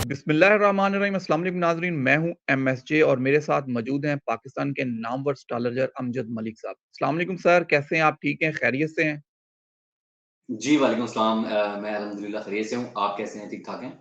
बिस्मिल्लाहिर्रहमानिर्रहीम। अस्सलाम वालेकुम नाज़रीन, मैं हूं एमएसजे और मेरे साथ मौजूद हैं पाकिस्तान के नामवर एस्ट्रोलॉजर अमजद मलिक साहब। अस्सलाम वालेकुम सर, कैसे हैं आप? ठीक हैं? खैरियत से हैं? जी, वालेकुम अस्सलाम। मैं अल्हम्दुलिल्लाह खैरियत से हूँ। आप कैसे हैं? ठीक-ठाक हैं?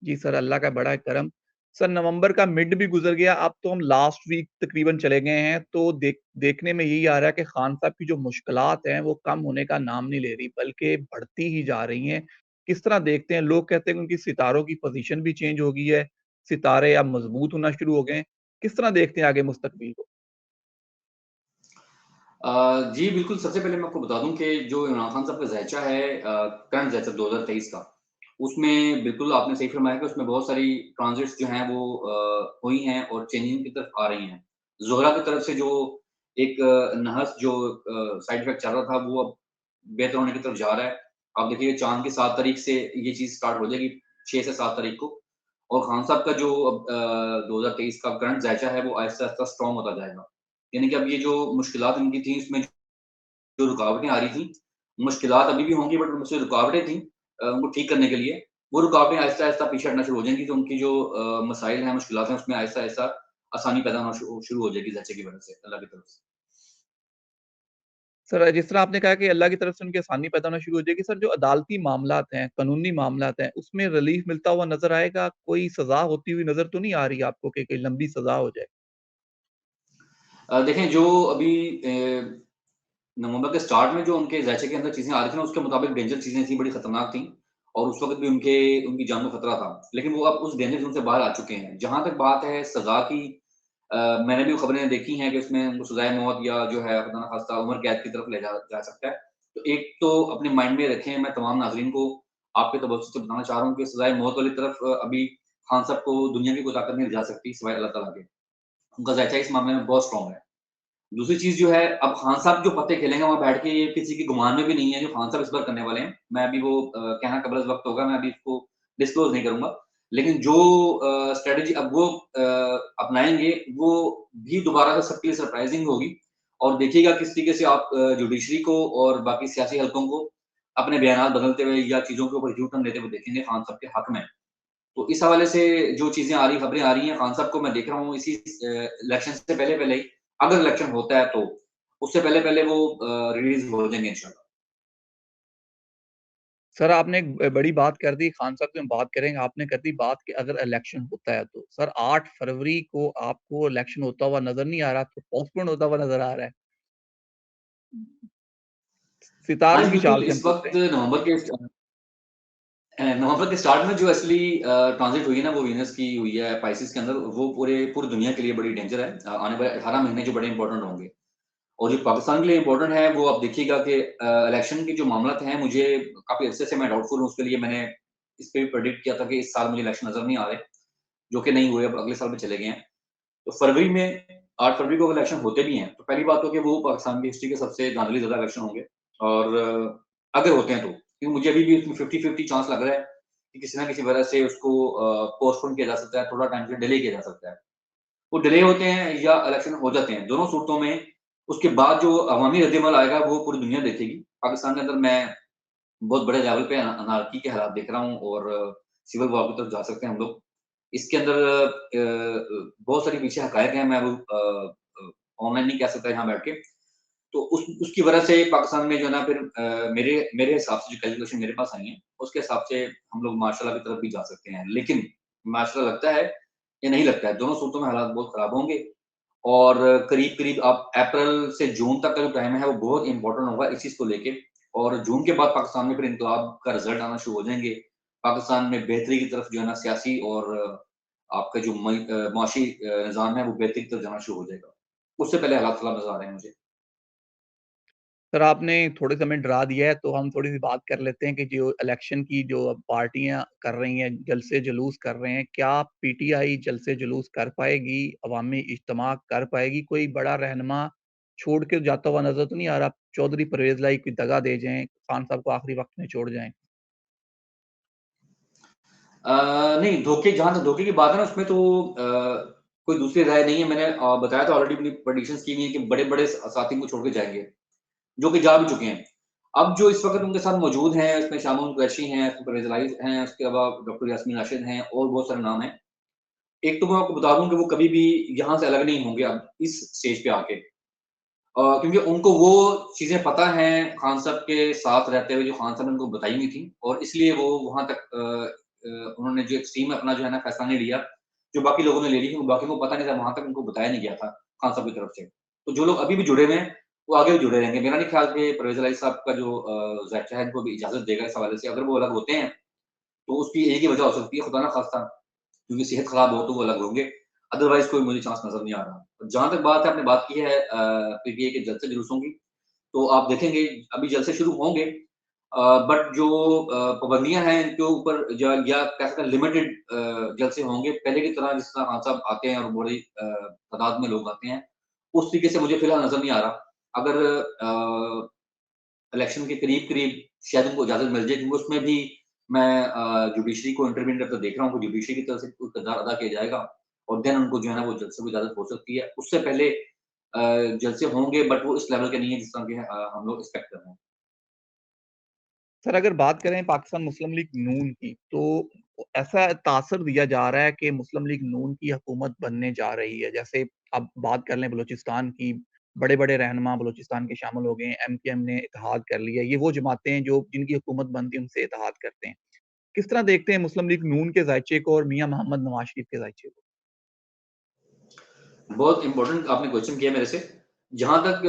जी सर, अल्लाह का बड़ा करम। सर, नवंबर का मिड भी गुज़र गया, अब तो हम लास्ट वीक तकरीबन चले गए हैं, तो देखने में यही आ रहा है कि खान साहब की जो मुश्किलात हैं, वो कम होने का नाम नहीं ले रही, बल्कि बढ़ती ही जा रही हैं। किस तरह देखते हैं? लोग कहते हैं कि उनकी सितारों की पोज़ीशन भी चेंज हो गई है, सितारे अब मज़बूत होना शुरू हो गए हैं। किस तरह देखते हैं आगे मुस्तकबिल को? जी, बिल्कुल, सबसे पहले मैं आपको बता दूँ कि जो इमरान खान साहब का ज़ैचा है करंट ज़ैचा 2023 का, उसमें बिल्कुल आपने सही फरमाया कि उसमें बहुत सारी ट्रांज़िट्स जो हैं वो हुई हैं और चेंजिंग की तरफ आ रही हैं। ज़ोहरा की तरफ से जो एक नहस जो साइड इफ़ेक्ट चल रहा था, वो अब बेहतर होने की तरफ जा रहा है। आप देखिए चाँद की 7 तारीख से ये चीज़ स्टार्ट हो जाएगी, 6 से 7 तारीख को, और खान साहब का जो अब 2023 का करंट ज़ैचा है, वो आहिस्ता-आहिस्ता स्ट्रॉन्ग होता जाएगा। यानी कि अब ये जो मुश्किलात इनकी थी, इसमें जो रुकावटें आ रही थी, मुश्किलात अभी भी होंगी, बट उनसे रुकावटें थी उनको ठीक करने के लिए, वो रुकावटें आहिस्ता-आहिस्ता पीछे हटना शुरू हो जाएँगी, तो उनकी जो मसाइल हैं, मुश्किलात हैं, उसमें आहिस्ता-आहिस्ता आसानी पैदा होना शुरू हो जाएगी ज़ाचे की वजह से, अल्लाह की तरफ से। सर, जिस तरह आपने कहा कि अल्लाह की तरफ से उनकी आसानी पैदा होना शुरू हो जाएगी, सर जो अदालती मामलात हैं, कानूनी मामलात हैं, उसमें रिलीफ मिलता हुआ नज़र आएगा? कोई सज़ा होती हुई नज़र तो नहीं आ रही आपको कि कोई लंबी सज़ा हो जाए? देखें जो अभी नवंबर के स्टार्ट में जो उनके ज़ायचे के अंदर चीज़ें आ रही थी ना, उसके मुताबिक डेंजर चीज़ें थी, बड़ी खतरनाक थी, और उस वक़्त भी उनकी जान को खतरा था। लेकिन वो अब उस डेंजर ज़ोन से बाहर आ चुके हैं। जहाँ तक बात है सज़ा की, मैंने भी खबरें देखी हैं कि उसमें उनको सज़ाए मौत या जो है खुदा ना ख़ास्ता उम्र कैद की तरफ ले जा सकता है। तो एक तो अपने माइंड में रखें, मैं तमाम नाज़रीन को आपके तवज्जो से बताना चाह रहा हूँ कि सज़ाए मौत वाली तरफ अभी खान साहब को दुनिया की कोई ताकत नहीं ले जा सकती सिवाय अल्लाह ताला के। उनका ज़ायचा इस मामले में बहुत स्ट्रॉन्ग है। दूसरी चीज़ जो है, अब खान साहब जो पत्ते खेलेंगे वहाँ बैठ के, ये किसी के गुमान में भी नहीं है जो खान साहब इस बार करने वाले हैं। मैं अभी वो कहना कबल वक़्त होगा, मैं अभी इसको डिस्क्लोज़ नहीं करूँगा। लेकिन जो स्ट्रैटेजी अब वो अपनाएँगे, वो भी दोबारा से सबके लिए सरप्राइज़िंग होगी, और देखिएगा किस तरीके से आप जुडिशरी को और बाकी सियासी हलकों को अपने बयानात बदलते हुए या चीज़ों के ऊपर यू टर्न लेते हुए देखेंगे खान साहब के हक में। तो इस हवाले से जो चीज़ें आ रही, खबरें आ रही हैं, खान साहब को मैं देख रहा हूँ इसी इलेक्शन से पहले-पहले ही, अगर इलेक्शन होता है तो, उससे पहले-पहले वो रिलीज़ हो जाएँगे इंशाल्लाह। सर, आपने एक बड़ी बात कर दी, खान साहब की हम बात करेंगे, आपने कर दी बात कि अगर इलेक्शन होता है तो। सर, 8 फरवरी को आपको इलेक्शन होता हुआ नज़र नहीं आ रहा, तो पोस्टपोन होता हुआ नज़र आ रहा है। हाँ सितारों जी, की चाल बिल्कुल, से हम इस पूछते वक़्त हैं। नवंबर के स्टार्ट में जो असली ट्रांज़िट हुई है ना, वो वीनस की हुई है पाइसेस के अंदर, वो पूरी दुनिया के लिए बड़ी डेंजर है। आने वाले 18 महीने जो बड़े इंपॉर्टेंट होंगे। और जो पाकिस्तान के लिए इम्पोर्टेंट है, वो आप देखिएगा कि इलेक्शन के जो मामलात हैं, मुझे काफ़ी अरसे से मैं डाउटफुल हूँ, उसके लिए मैंने इस पे भी प्रेडिक्ट किया था कि इस साल मुझे इलेक्शन नज़र नहीं आ रहे, जो कि नहीं हुए, अब अगले साल में चले गए हैं। तो फरवरी में 8 फरवरी को अगर इलेक्शन होते भी हैं, तो पहली बात तो कि वो पाकिस्तान की हिस्ट्री के सबसे धांधली ज़्यादा इलेक्शन होंगे, और अगर होते हैं तो। क्योंकि मुझे अभी भी इसमें 50-50 चांस लग रहा है कि किसी न किसी वजह से उसको पोस्टपोन किया जा सकता है, थोड़ा टाइम के लिए डिले किया जा सकता है। वो डिले होते हैं या इलेक्शन हो जाते हैं, दोनों सूरतों में उसके बाद जो अवामी रद्द-ए-अमल आएगा, वो पूरी दुनिया देखेगी। पाकिस्तान के अंदर मैं बहुत बड़े लेवल पे अनारकी के हालात देख रहा हूँ, और सिविल वॉर की तरफ जा सकते हैं हम लोग। इसके अंदर बहुत सारी पीछे हकायक हैं, मैं वो ऑनलाइन नहीं कह सकता यहाँ बैठ के। तो उसकी वजह से पाकिस्तान में जो है ना, फिर मेरे मेरे हिसाब से जो कैलकुलेशन मेरे पास आई है, उसके हिसाब से हम लोग मार्शल लॉ की तरफ भी जा सकते हैं। लेकिन मार्शल लॉ लगता है या नहीं लगता है, दोनों सूरतों में हालात बहुत खराब होंगे, और करीब-करीब आप अप्रैल से जून तक का जो टाइम है, वो बहुत इम्पोर्टेंट होगा इस चीज़ को लेके, और जून के बाद पाकिस्तान में फिर इन्कलाब का रिज़ल्ट आना शुरू हो जाएँगे। पाकिस्तान में बेहतरी की तरफ जो है ना, सियासी और आपका जो मुआशी निज़ाम है, वो बेहतरी की तरफ जाना शुरू हो जाएगा। उससे पहले हालात ख़राब नज़र आ रहे हैं मुझे। सर, आपने थोड़े समय डरा दिया है, तो हम थोड़ी-सी बात कर लेते हैं कि जो इलेक्शन की जो पार्टियाँ कर रही हैं, जलसे-जुलूस कर रहे हैं, क्या पीटीआई जलसे-जुलूस कर पाएगी, अवामी इज्तिमा कर पाएगी? कोई बड़ा रहनुमा छोड़ के जाता हुआ नज़र तो नहीं आ रहा? चौधरी परवेज़ लाई कोई दगा दे जाएँ, खान साहब को आखिरी वक़्त में छोड़ जाएँ? नहीं, जहाँ तक धोखे की बात है ना, उसमें तो कोई दूसरी राय नहीं है। मैंने बताया था ऑलरेडी, अपनी प्रेडिक्शंस की हुई है कि बड़े-बड़े साथी को छोड़ के जाएँगे, जो कि जा भी चुके हैं। अब जो इस वक़्त उनके साथ मौजूद हैं, इसमें शामून कुरैशी हैं, इसमें परवेज़ इलाही हैं, उसके अलावा डॉक्टर यास्मीन राशिद हैं और बहुत सारे नाम हैं। एक तो मैं आपको बता दूँ कि वो कभी भी यहाँ से अलग नहीं होंगे अब इस स्टेज पे आके। क्योंकि उनको वो चीज़ें पता हैं खान साहब के साथ रहते हुए जो खान साहब ने उनको बताई हुई थी और इसलिए वो वहाँ तक उन्होंने जो एक्सट्रीम अपना जो है ना फैसला नहीं लिया, जो बाकी लोगों ने ले ली थी, बाकी को पता नहीं था, वहाँ तक उनको बताया नहीं गया था खान साहब की तरफ से। तो जो लोग अभी भी जुड़े हुए हैं, वो आगे भी जुड़े रहेंगे। मेरा नहीं ख्याल कि परवेज़ इलाही साहब का जो ज़ायका है इनको भी इजाज़त देगा इस हवाले से। अगर वो अलग होते हैं, तो उसकी एक ही वजह हो सकती है, खुदा ना ख़ास्ता क्योंकि सेहत खराब हो तो वो अलग होंगे, अदरवाइज़ कोई मुझे चांस नज़र नहीं आ रहा। जहाँ तक बात है आपने बात की है पीटीआई के जलसे जुलूसों की, तो आप देखेंगे अभी जलसे शुरू होंगे बट जो पाबंदियाँ हैं इनके ऊपर या कह सकते हैं लिमिटेड जलसे होंगे, पहले की तरह जिस तरह खान साहब आते हैं और बड़ी तादाद में लोग आते हैं, उस तरीके से मुझे फिलहाल नज़र नहीं आ रहा। अगर इलेक्शन के करीब-करीब शायद उनको इजाज़त मिल जाए क्योंकि उसमें भी मैं जुडिशरी को इंटरवीन करते देखा हूँ कि जुडिशरी की तरफ से कोई किरदार अदा किया जाएगा और देन उनको जो है ना वो जल्द से भी इजाज़त हो सकती है। उससे पहले जलसे होंगे बट वो इस लेवल के नहीं है जिस तरह के हम लोग एक्सपेक्ट कर रहे हैं। सर अगर बात करें पाकिस्तान मुस्लिम लीग नून की, तो ऐसा तासर दिया जा रहा है कि मुस्लिम लीग नून की हुकूमत बनने जा रही है। जैसे अब बात कर लें बलूचिस्तान की, बड़े-बड़े रहनुमा बलूचिस्तान के शामिल हो गए हैं, एमकेएम ने इत्तेहाद कर लिया है। ये वो जमातें हैं जो जिनकी हुकूमत बनती है उनसे इत्तेहाद करते हैं। किस तरह देखते हैं मुस्लिम लीग नून के ज़ायचे को और मियाँ मोहम्मद नवाज़ शरीफ के ज़ायचे को? बहुत इम्पोर्टेंट आपने क्वेश्चन किया मेरे से। जहाँ तक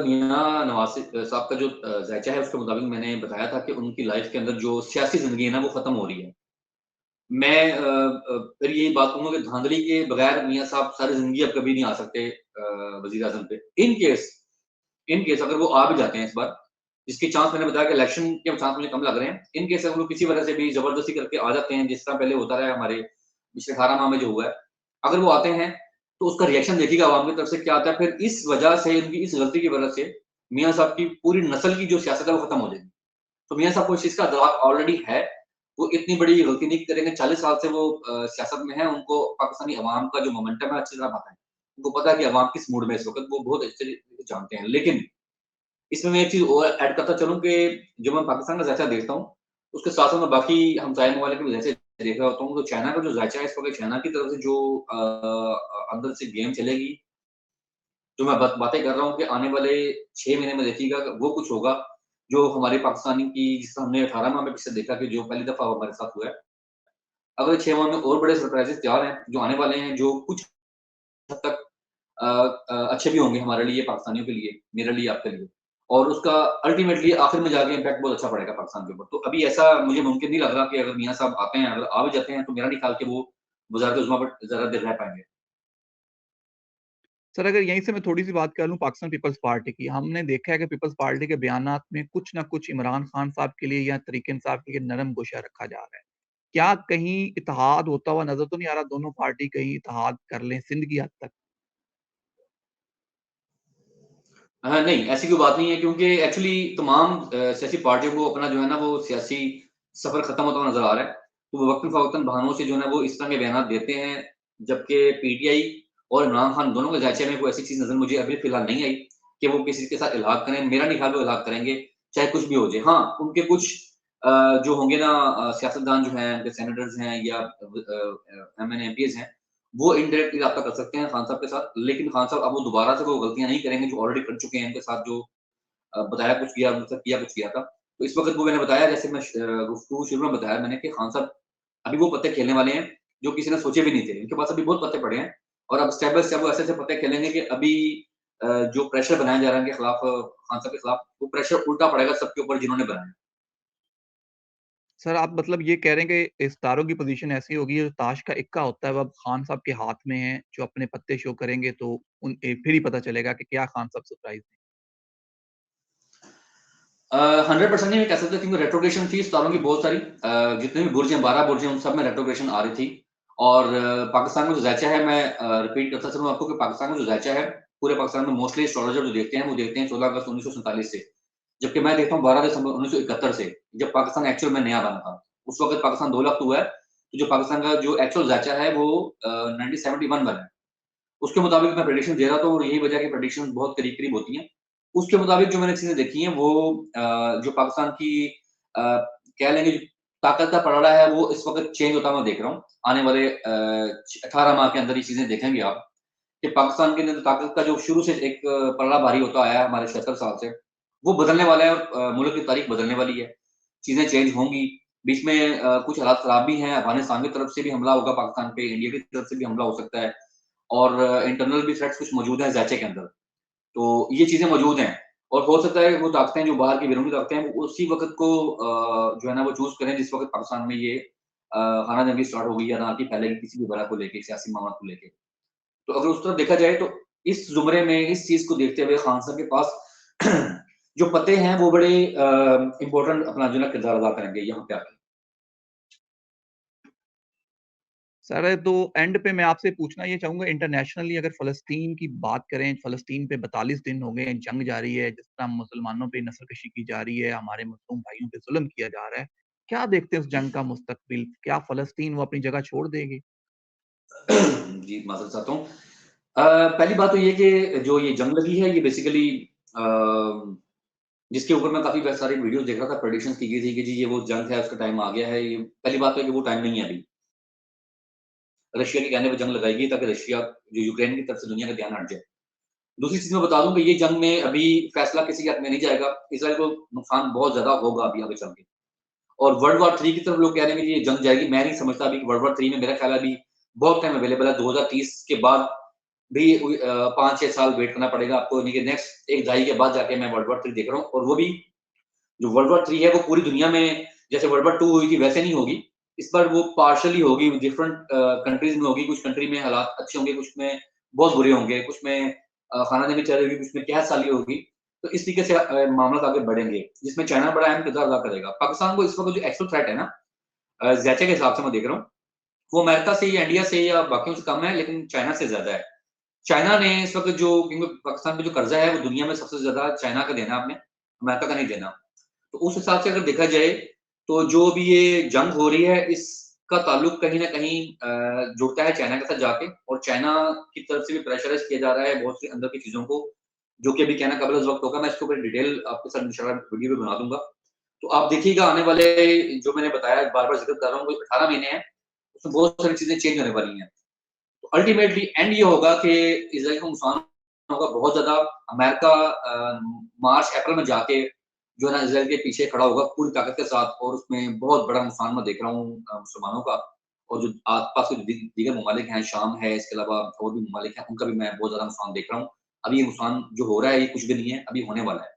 मियाँ नवाज़ साहब का जो ज़ायचा है उसके मुताबिक मैंने बताया था कि उनकी लाइफ़ के अंदर जो सियासी ज़िंदगी है ना वो ख़त्म हो रही है। मैं फिर यही बात कहूँगा कि धाँधली के बगैर मियाँ साहब सारी ज़िंदगी अब कभी नहीं आ सकते वज़ीर-ए-आज़म पे। इन केस अगर वो आ भी जाते हैं इस बार, जिसके चांस मैंने बताया कि इलेक्शन के चांस मुझे कम लग रहे हैं। इन केस अगर वो किसी वजह से भी ज़बरदस्ती करके आ जाते हैं, जिस तरह पहले होता रहा है हमारे पिछले 18 माह में जो हुआ है। अगर वो आते हैं, तो उसका रिएक्शन देखिएगा अवाम की तरफ से क्या आता है। फिर इस वजह से उनकी इस गलती की वजह से मियाँ साहब की पूरी नस्ल की जो सियासत है वो खत्म हो जाएगी। तो मियाँ साहब को इस चीज़ का इदराक ऑलरेडी है। वो इतनी बड़ी गलती नहीं करेंगे, 40 साल से वो सियासत में हैं, उनको पाकिस्तानी अवाम का जो मोमेंटम है अच्छी तरह पता है। उनको पता है कि अवाम किस मूड में है इस वक़्त, वो बहुत अच्छे से जानते हैं। लेकिन इसमें मैं एक चीज़ और ऐड करता चलूँ कि जो मैं पाकिस्तान का ज़ायचा देखता हूँ, उसके साथ-साथ मैं बाकी हमसाये ममालिक के भी ज़ायचे देख रहा होता हूँ, तो चाइना का जो ज़ायचा है इस वक़्त चाइना की तरफ से जो अंदर से गेम चलेगी, जो मैं बातें कर रहा हूँ कि आने वाले 6 महीने में देखिएगा वो कुछ होगा, जो हमारे पाकिस्तानी की जिस तरह हमने 18 माह में पीछे देखा कि जो पहली दफ़ा हमारे साथ हुआ है। अगले 6 माह में और बड़े सरप्राइज़ेज़ तैयार हैं, जो आने वाले हैं, जो कुछ हद तक अच्छे भी होंगे हमारे लिए, पाकिस्तानियों के लिए, मेरे लिए, आपके लिए। और उसका अल्टीमेटली आखिर में जाके इम्पैक्ट बहुत अच्छा पड़ेगा पाकिस्तान के ऊपर। तो अभी ऐसा मुझे मुमकिन नहीं लग रहा कि अगर मियाँ साहब आते हैं, अगर आ भी जाते हैं, तो मेरा नहीं ख्याल कि वो वज़ारत-ए-उज़्मा पर ज़्यादा देर रह पाएँगे। सर अगर यहीं से मैं थोड़ी-सी बात कर लूँ पाकिस्तान पीपल्स पार्टी की, हमने देखा है कि पीपल्स पार्टी के बयानात में कुछ न कुछ इमरान खान साहब के लिए या तरीक इंसाफ के लिए नरम गोशा रखा जा रहा है। क्या कहीं इत्तेहाद होता हुआ नज़र तो नहीं आ रहा दोनों पार्टी कहीं इत्तेहाद कर लें सिंध की हद तक? नहीं, ऐसी कोई बात नहीं है क्योंकि एक्चुअली तमाम सियासी पार्टियों को अपना जो है ना वो सियासी सफ़र खत्म होता हुआ नज़र आ रहा है। तो वो वक़्तन-फ़वक़्तन बहानों से जो है ना वो इस तरह के बयानात देते हैं, जबकि पीटीआई और इमरान खान दोनों के ज़ायचे में कोई ऐसी चीज़ नज़र मुझे अभी फ़िलहाल नहीं आई कि वो किसी के साथ इल्हाक करें। मेरा नहीं ख्याल वो इल्हाक करेंगे, चाहे कुछ भी हो जाए। हाँ, उनके कुछ जो होंगे ना सियासतदान जो हैं, उनके सेनेटर्स हैं या एमएनए, एमपीज़ हैं, वो इनडायरेक्टली राब्ता कर सकते हैं खान साहब के साथ। लेकिन खान साहब अब वो दोबारा से वो गलतियाँ नहीं करेंगे जो ऑलरेडी कर चुके हैं इनके साथ जो बताया कुछ किया, मतलब किया कुछ किया था। तो इस वक़्त वो मैंने बताया जैसे मैं गुफ्तगू शुरू में बताया मैंने कि खान साहब अभी वो पत्ते खेलने वाले हैं, जो किसी ने सोचे भी नहीं थे। इनके पास अभी बहुत पत्ते पड़े हैं और अब स्टेप बाय स्टेप वो ऐसे-ऐसे पत्ते खेलेंगे कि अभी जो प्रेशर बनाया जा रहा है इनके खिलाफ खान साहब के खिलाफ, वो प्रेशर उल्टा पड़ेगा सबके ऊपर जिन्होंने बनाया। सर आप मतलब ये कह रहे हैं कि सितारों की पोज़ीशन ऐसी होगी जो ताश का इक्का होता है वो अब खान साहब के हाथ में है, जो अपने पत्ते शो करेंगे तो फिर ही पता चलेगा कि क्या खान साहब सरप्राइज़ दें। 100% नहीं कह सकते क्योंकि रेट्रोग्रेशन थी सितारों की बहुत सारी जितने भी बुर्ज हैं 12 बुर्ज हैं उन सब में रेट्रोग्रेशन आ रही थी और पाकिस्तान में जो ज़ायचा है मैं रिपीट करता चलूँ आपको कि पाकिस्तान में जो ज़ायचा है पूरे पाकिस्तान में मोस्टली एस्ट्रोलॉजर जो देखते हैं वो देखते हैं 16 अगस्त 1947 से जबकि मैं देखता हूँ 12 दिसंबर 1971 से जब पाकिस्तान एक्चुअल में नया बना था उस वक्त पाकिस्तान 2 लाख हुआ है तो जो पाकिस्तान का जो एक्चुअल ज़ायचा है वो 1971 बना है उसके मुताबिक मैं प्रेडिक्शन दे रहा था और यही वजह है कि प्रेडिक्शन बहुत करीब करीब होती हैं उसके मुताबिक जो मैंने चीज़ें देखी हैं वो जो पाकिस्तान की कह लेंगे जो ताकत का पलड़ा है वो इस वक़्त चेंज होता मैं देख रहा हूँ। आने वाले 18 माह के अंदर ये चीज़ें देखेंगे आप, कि पाकिस्तान के अंदर ताकत का जो शुरू से एक पलड़ा भारी होता आया है हमारे 76 साल से, वो बदलने वाला है और मुल्क की तारीख बदलने वाली है। चीज़ें चेंज होंगी, बीच में कुछ हालात खराब भी हैं, अफ़गानिस्तान की तरफ से भी हमला होगा पाकिस्तान पे, इंडिया की तरफ से भी हमला हो सकता है और इंटरनल भी थ्रेट्स कुछ मौजूद हैं ज़ायचे के अंदर। तो ये चीज़ें मौजूद हैं और हो सकता है वो ताकतें जो बाहर की विरोधी ताकतें हैं, वो उसी वक़्त को जो है ना वो चूज़ करें जिस वक़्त पाकिस्तान में ये खाना-जंगी स्टार्ट हो गई या अनारकी फैलेगी किसी भी वजह को लेके, सियासी मामला को लेके। तो अगर उस तरफ देखा जाए तो इस ज़ुमरे में इस चीज़ को देखते हुए खान साहब के पास जो पते हैं वो बड़े इम्पोर्टेंट अपना जो है ना किरदार अदा करेंगे यहाँ पे आके। सर, तो एंड पे मैं आपसे पूछना ये चाहूँगा इंटरनेशनली अगर फ़लस्तीन की बात करें, फ़लस्तीन पे 42 दिन हो गए हैं, जंग जारी है, जिस तरह मुसलमानों पे नस्लकशी की जा रही है, हमारे मज़लूम भाइयों पे ज़ुल्म किया जा रहा है। क्या देखते हैं उस जंग का मुस्तकबिल? क्या फ़लस्तीन वो अपनी जगह छोड़ देगी? जी, माज़रत चाहता हूँ। पहली बात तो ये कि जो ये जंग लगी है ये बेसिकली अ, जिसके ऊपर मैं काफ़ी सारी वीडियोज़ देख रहा था, प्रेडिक्शंस की गई थी कि जी ये वो जंग है, उसका टाइम आ गया है। ये पहली बात तो है कि वो टाइम नहीं है अभी। रशिया के कहने पे जंग लगाई गई ताकि रशिया जो यूक्रेन की तरफ से दुनिया का ध्यान हट जाए। दूसरी चीज़ मैं बता दूँ कि ये जंग में अभी फैसला किसी के हाथ में नहीं जाएगा। इज़राइल को नुकसान बहुत ज़्यादा होगा अभी आगे चल के। और वर्ल्ड वॉर 3 की तरफ लोग कह रहे हैं कि ये जंग जाएगी। मैं नहीं समझता अभी कि वर्ल्ड वॉर 3 में मेरा ख्याल है अभी बहुत टाइम अवेलेबल है। 2030 के बाद भी 5-6 साल वेट करना पड़ेगा आपको यानी कि नेक्स्ट 1 दहाई के बाद जाके मैं वर्ल्ड वॉर 3 देख रहा हूँ और वो भी जो वर्ल्ड वॉर 3 है वो पूरी दुनिया में जैसे वर्ल्ड वॉर 2 हुई थी वैसे नहीं होगी। इस बार वो पार्शियली होगी, डिफरेंट कंट्रीज़ में होगी, कुछ कंट्री में हालात अच्छे होंगे, कुछ में बहुत बुरे होंगे, कुछ में खाना-जंगी चल रही होगी, कुछ में तहस-साली होगी। तो इस तरीके से मामला आगे बढ़ेंगे, जिसमें चाइना बड़ा अहम किरदार अदा करेगा। पाकिस्तान को इस वक़्त जो एक्चुअल थ्रेट है ना ज़ैचे के हिसाब से मैं देख रहा हूँ, वो अमेरिका से या इंडिया से या बाकियों से कम है, लेकिन चाइना से ज़्यादा है। चाइना ने इस वक़्त जो क्योंकि पाकिस्तान पे जो कर्ज़ा है, वो दुनिया में सबसे ज़्यादा चाइना का देना आपने, अमेरिका का नहीं देना। तो उस हिसाब से अगर देखा जाए, तो जो भी ये जंग हो रही है, इसका ताल्लुक कहीं न कहीं जुड़ता है चाइना के साथ जाके और चाइना की तरफ से भी प्रेशराइज़ किया जा रहा है बहुत सी अंदर की चीज़ों को, जो कि अभी कहना काबिल इस वक़्त होगा। मैं इसके ऊपर डिटेल आपके साथ इंशाल्लाह वीडियो भी बना दूँगा। तो आप देखिएगा आने वाले जो मैंने बताया बार-बार ज़िक्र कर रहा हूँ, वो 18 महीने हैं, उसमें बहुत सारी चीज़ें चेंज होने वाली हैं। तो अल्टीमेटली एंड ये होगा कि इज़राइल को नुकसान होगा बहुत ज़्यादा। अमेरिका मार्च-अप्रैल में जाके जो है ना इज़राइल के पीछे खड़ा होगा पूरी ताकत के साथ और उसमें बहुत बड़ा नुकसान मैं देख रहा हूँ मुसलमानों का और जो आस-पास के दीगर ममालिक हैं, शाम है, इसके अलावा और भी ममालिक हैं, उनका भी मैं बहुत ज़्यादा नुकसान देख रहा हूँ। अभी ये नुकसान जो हो रहा है, ये कुछ भी नहीं है, अभी होने वाला है।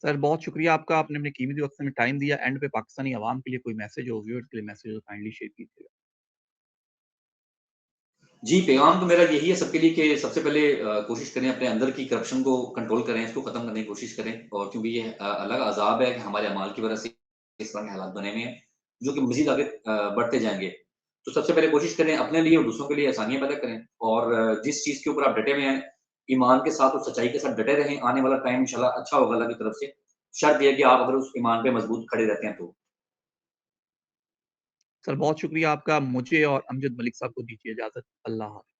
सर, बहुत शुक्रिया आपका, आपने अपने कीमती वक़्त से हमें टाइम दिया। एंड पे पाकिस्तानी अवाम के लिए कोई मैसेज हो, व्यूअर्स के लिए मैसेज हो, काइंडली शेयर कीजिएगा। जी, पैगाम तो मेरा यही है सबके लिए कि सबसे पहले कोशिश करें अपने अंदर की करप्शन को कंट्रोल करें, इसको खत्म करने की कोशिश करें और क्योंकि ये अलग अज़ाब है कि हमारे अमाल की वजह से इस तरह के हालात बने हुए हैं, जो कि मज़ीद आगे बढ़ते जाएँगे। तो सबसे पहले कोशिश करें अपने लिए और दूसरों के लिए आसानियाँ पैदा करें और जिस चीज़ के ऊपर आप डटे हुए हैं, ईमान के साथ और सच्चाई के साथ डटे रहें, आने वाला टाइम इंशाल्लाह अच्छा होगा अल्लाह की तरफ से। शर्त ये है कि आप अगर उस ईमान पे मज़बूत खड़े रहते हैं तो। सर, बहुत शुक्रिया आपका। मुझे और अमजद मलिक साहब को दीजिए इजाज़त। अल्लाह हाफ़िज़।